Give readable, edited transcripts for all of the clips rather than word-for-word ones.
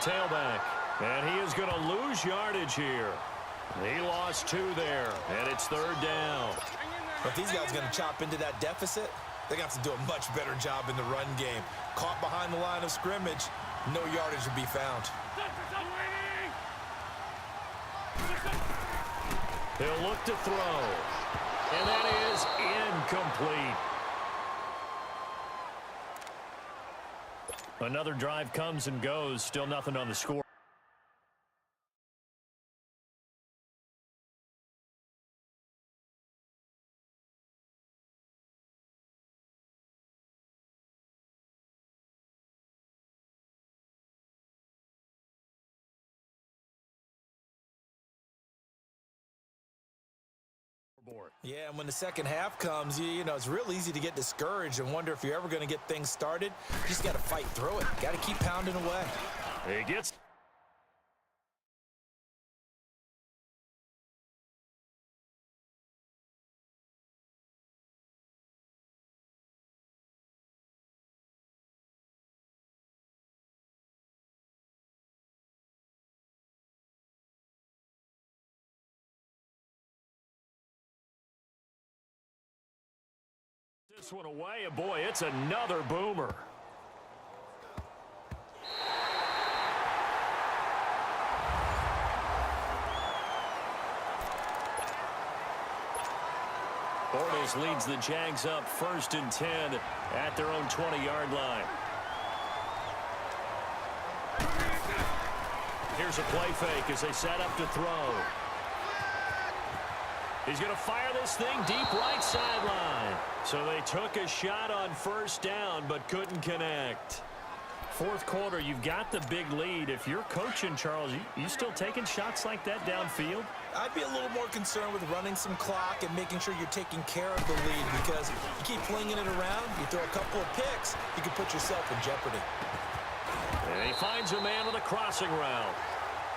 tailback. And he is going to lose yardage here. He lost 2 there, and it's 3rd down. If these guys are going to chop into that deficit, they got to do a much better job in the run game. Caught behind the line of scrimmage, no yardage to be found. He'll look to throw. And that is incomplete. Another drive comes and goes. Still nothing on the score. Yeah, and when the second half comes, you know, it's real easy to get discouraged and wonder if you're ever going to get things started. You just got to fight through it. Got to keep pounding away. He gets... this one away, and boy, it's another boomer. Bortles leads the Jags up 1st and 10 at their own 20-yard line. Here's a play fake as they set up to throw. He's going to fire this thing deep right sideline. So they took a shot on 1st down but couldn't connect. 4th quarter, you've got the big lead. If you're coaching, Charles, you still taking shots like that downfield? I'd be a little more concerned with running some clock and making sure you're taking care of the lead, because you keep flinging it around, you throw a couple of picks, you can put yourself in jeopardy. And he finds a man with a crossing route.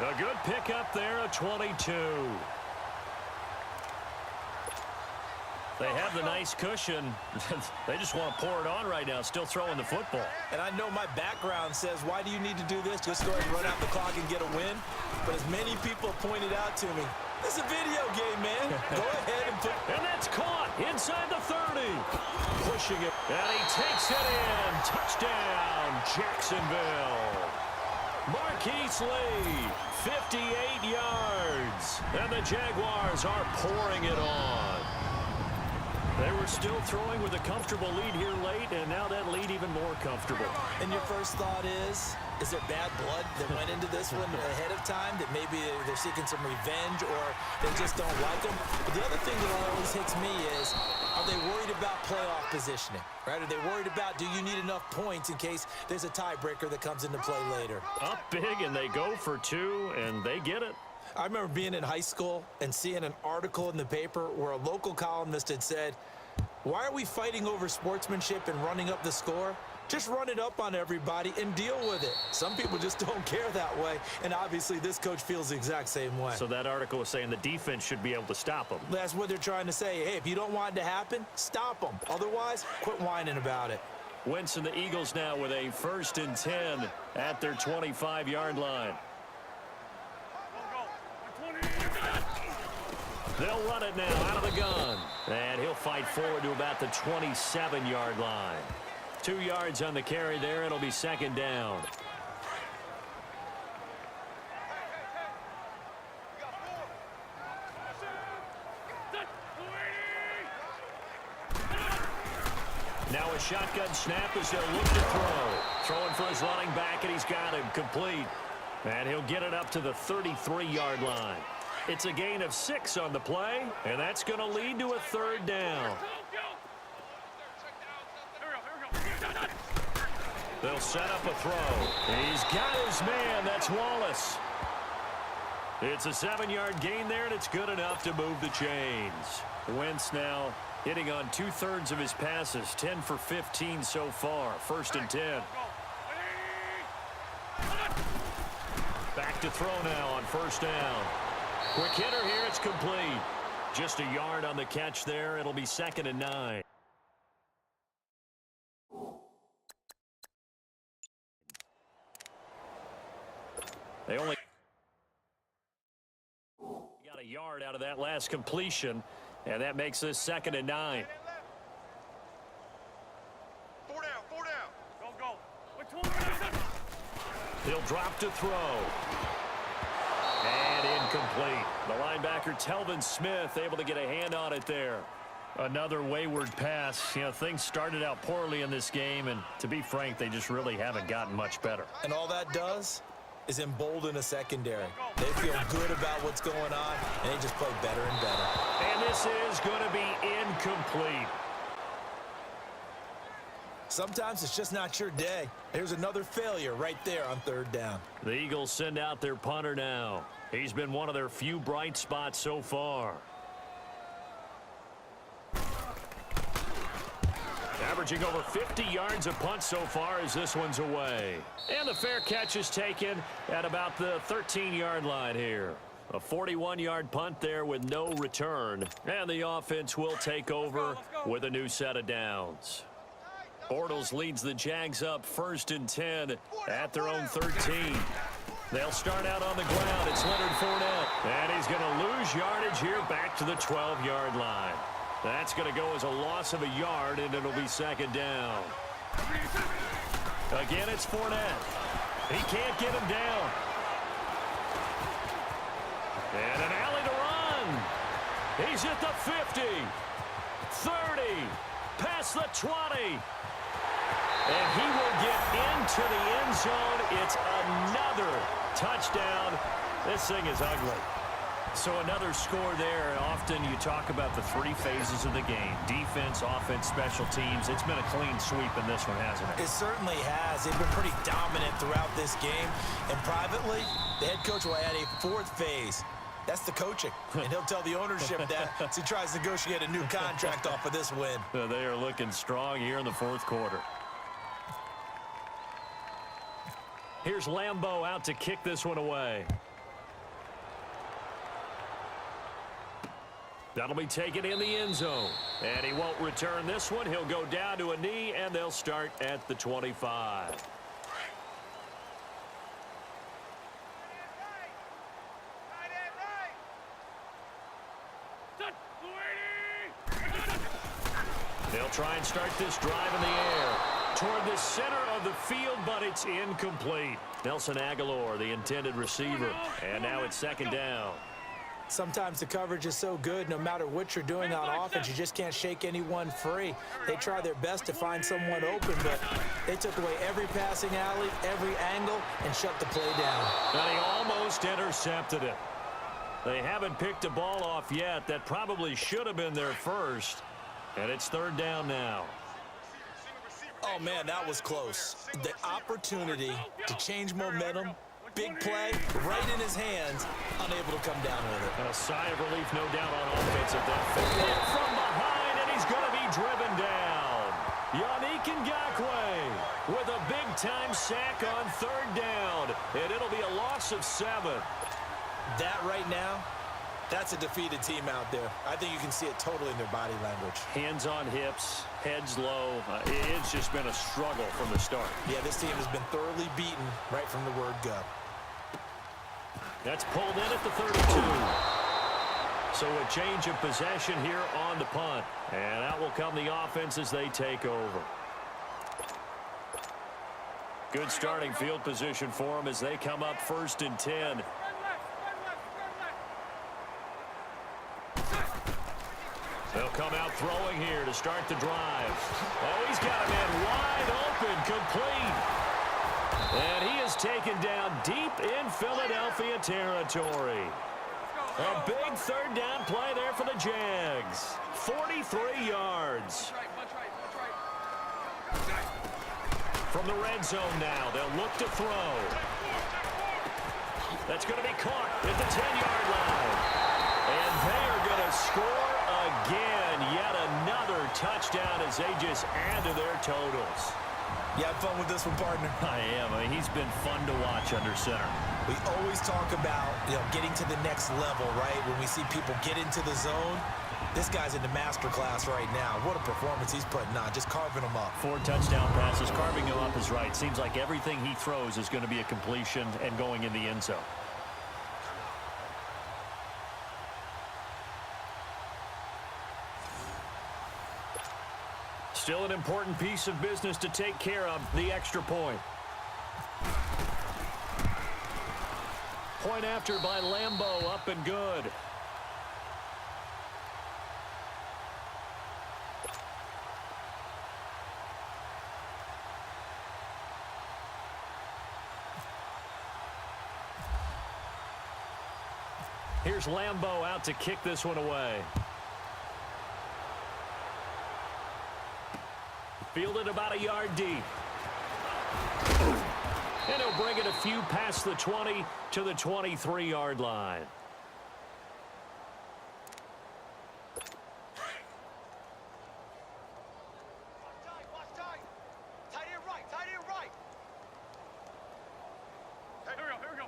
A good pickup there, a 22. They have the nice cushion. They just want to pour it on right now, still throwing the football. And I know my background says, why do you need to do this? Just go ahead and run out the clock and get a win. But as many people have pointed out to me, this is a video game, man. Go ahead and put... And that's caught inside the 30. Pushing it. And he takes it in. Touchdown, Jacksonville. Marquise Lee, 58 yards. And the Jaguars are pouring it on. They were still throwing with a comfortable lead here late, and now that lead even more comfortable. And your first thought is there bad blood that went into this one ahead of time, that maybe they're seeking some revenge or they just don't like them? But the other thing that always hits me is, are they worried about playoff positioning, right? Are they worried about, do you need enough points in case there's a tiebreaker that comes into play later? Up big, and they go for 2, and they get it. I remember being in high school and seeing an article in the paper where a local columnist had said, why are we fighting over sportsmanship and running up the score? Just run it up on everybody and deal with it. Some people just don't care that way, and obviously this coach feels the exact same way. So that article was saying the defense should be able to stop them. That's what they're trying to say. Hey, if you don't want it to happen, stop them. Otherwise, quit whining about it. Wentz and the Eagles now with a 1st and 10 at their 25-yard line. They'll run it now out of the gun. And he'll fight forward to about the 27-yard line. 2 yards on the carry there. It'll be 2nd down. Now a shotgun snap as they'll look to throw. Throwing for his running back, and he's got him complete. And he'll get it up to the 33-yard line. It's a gain of 6 on the play, and that's going to lead to a 3rd down. They'll set up a throw. He's got his man. That's Wallace. It's a 7-yard gain there, and it's good enough to move the chains. Wentz now hitting on 2/3 of his passes, 10 for 15 so far. 1st and 10. Back to throw now on 1st down. Quick hitter here, it's complete. Just a yard on the catch there. It'll be 2nd and 9. They only got a yard out of that last completion, and that makes this 2nd and 9. 4 down, 4 down. Go. He'll drop to throw. And incomplete. The linebacker, Telvin Smith, able to get a hand on it there. Another wayward pass. You know, things started out poorly in this game, and to be frank, they just really haven't gotten much better. And all that does is embolden a secondary. They feel good about what's going on, and they just play better and better. And this is going to be incomplete. Sometimes it's just not your day. There's another failure right there on 3rd down. The Eagles send out their punter now. He's been one of their few bright spots so far. Averaging over 50 yards a punt so far as this one's away. And the fair catch is taken at about the 13-yard line here. A 41-yard punt there with no return. And the offense will take over with a new set of downs. Bortles leads the Jags up 1st and 10 at their own 13. They'll start out on the ground. It's Leonard Fournette. And he's going to lose yardage here back to the 12-yard line. That's going to go as a loss of a yard, and it'll be 2nd down. Again, it's Fournette. He can't get him down. And an alley to run. He's at the 50, 30, past the 20. And he will get into the end zone. It's another touchdown. This thing is ugly. So another score there. Often you talk about the 3 phases of the game. Defense, offense, special teams. It's been a clean sweep in this one, hasn't it? It certainly has. They've been pretty dominant throughout this game. And privately, the head coach will add a 4th phase. That's the coaching. And he'll tell the ownership that as he tries to negotiate a new contract off of this win. They are looking strong here in the 4th quarter. Here's Lambeau out to kick this one away. That'll be taken in the end zone. And he won't return this one. He'll go down to a knee, and they'll start at the 25. They'll try and start this drive in the air toward the center of the field, but it's incomplete. Nelson Aguilar, the intended receiver. And now it's 2nd down. Sometimes the coverage is so good, no matter what you're doing on offense, you just can't shake anyone free. They try their best to find someone open, but they took away every passing alley, every angle, and shut the play down. And he almost intercepted it. They haven't picked a ball off yet. That probably should have been their first. And it's 3rd down now. Oh, man, that was close. The opportunity to change momentum, big play, right in his hands, unable to come down with it. A sigh of relief, no doubt, on offense at that football from behind, and he's going to be driven down. Yannick Ngakoue with a big-time sack on 3rd down, and it'll be a loss of 7. That right now, that's a defeated team out there. I think you can see it totally in their body language. Hands on hips, heads low. It's just been a struggle from the start. Yeah, this team has been thoroughly beaten right from the word go. That's pulled in at the 32. So a change of possession here on the punt. And out will come the offense as they take over. Good starting field position for them as they come up 1st and 10. They'll come out throwing here to start the drive. Oh, he's got a man wide open, complete. And he is taken down deep in Philadelphia territory. A big 3rd down play there for the Jags. 43 yards. From the red zone now, they'll look to throw. That's going to be caught at the 10-yard line. And they are going to score again. Yet another touchdown as they just add to their totals. You have fun with this one, partner? I am. I mean, he's been fun to watch under center. We always talk about, getting to the next level, right? When we see people get into the zone, This guy's in the master class right now. What a performance he's putting on, just carving them up. 4 touchdown passes. Carving him up is right. Seems like everything he throws is going to be a completion and going in the end zone. Still an important piece of business to take care of, the extra point. Point after by Lambeau, up and good. Here's Lambeau out to kick this one away. Fielded about a yard deep. And he'll bring it a few past the 20 to the 23-yard line. Watch tight. Tight end right, tight end right. Hey, here we go.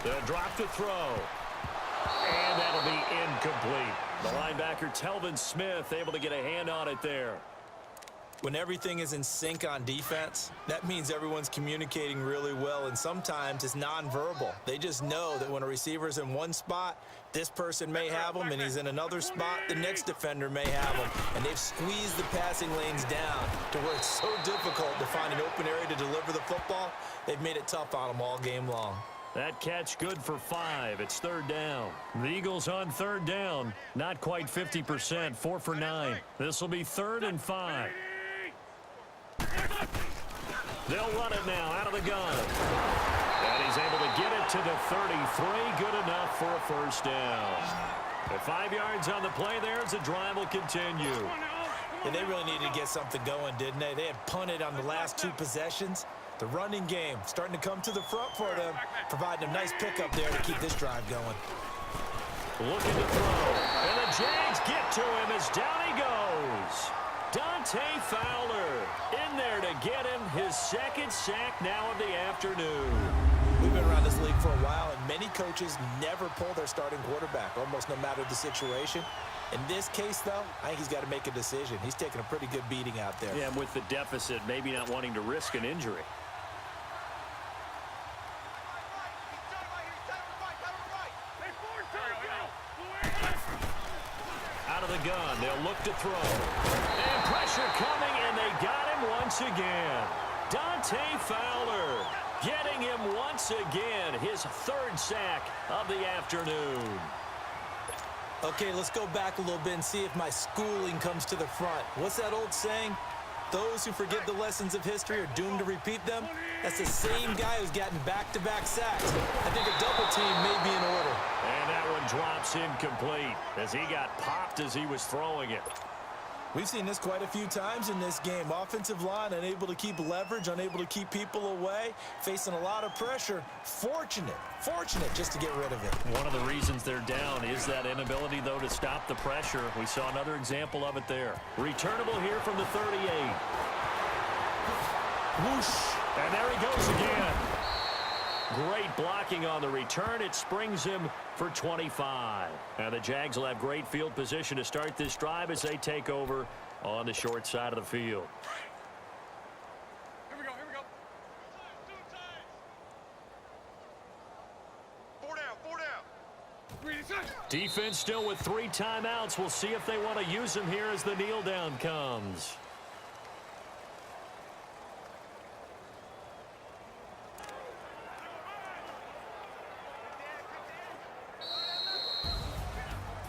They'll drop the throw. And that'll be incomplete. The linebacker, Telvin Smith, able to get a hand on it there. When everything is in sync on defense, that means everyone's communicating really well, and sometimes it's nonverbal. They just know that when a receiver's in one spot, this person may have him, and he's in another spot, the next defender may have him. And they've squeezed the passing lanes down to where it's so difficult to find an open area to deliver the football. They've made it tough on them all game long. That catch good for 5. It's 3rd down. The Eagles on 3rd down. Not quite 50%. 4 for 9. This will be 3rd and 5. They'll run it now out of the gun. And he's able to get it to the 33. Good enough for a 1st down. At 5 yards on the play there as the drive will continue. And they really needed to get something going, didn't they? They had punted on the last 2 possessions. The running game starting to come to the front for them, providing a nice pickup there to keep this drive going. Looking to throw. And the Jags get to him as down he goes. Dante Fowler in there to get him his 2nd sack now of the afternoon. We've been around this league for a while, and many coaches never pull their starting quarterback, almost no matter the situation. In this case, though, I think he's got to make a decision. He's taking a pretty good beating out there. Yeah, with the deficit, maybe not wanting to risk an injury. Out of the gun, they'll look to throw. And pressure coming, and they got him once again. Dante Fowler getting him once again, his 3rd sack of the afternoon. Okay, let's go back a little bit and see if my schooling comes to the front. What's that old saying? Those who forget the lessons of history are doomed to repeat them. That's the same guy who's gotten back-to-back sacks. I think a double team may be in order. And that one drops incomplete as he got popped as he was throwing it. We've seen this quite a few times in this game. Offensive line unable to keep leverage, unable to keep people away, facing a lot of pressure. Fortunate just to get rid of it. One of the reasons they're down is that inability, though, to stop the pressure. We saw another example of it there. Returnable here from the 38. Whoosh. And there he goes again. Great blocking on the return. It springs him for 25. Now the Jags will have great field position to start this drive as they take over on the short side of the field. Here we go. 4 down. Defense still with 3 timeouts. We'll see if they want to use them here as the kneel down comes.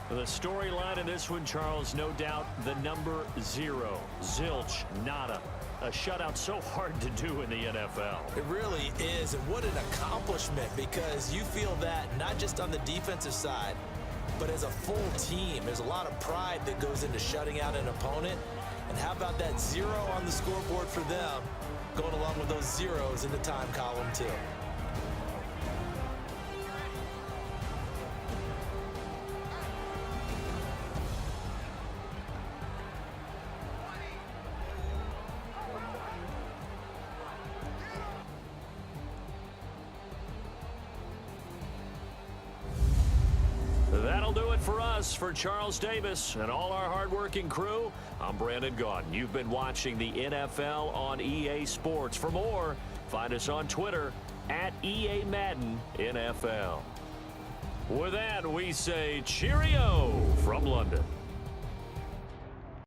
The storyline in this one, Charles, no doubt the number 0. Zilch, nada. A shutout so hard to do in the NFL. It really is, and what an accomplishment, because you feel that not just on the defensive side, but as a full team. There's a lot of pride that goes into shutting out an opponent. And how about that 0 on the scoreboard for them, going along with those zeros in the time column too. That'll it for us. For Charles Davis and all our hardworking crew, I'm Brandon Gaudin. You've been watching the NFL on EA Sports. For more, find us on Twitter at EA Madden NFL. With that, we say cheerio from London.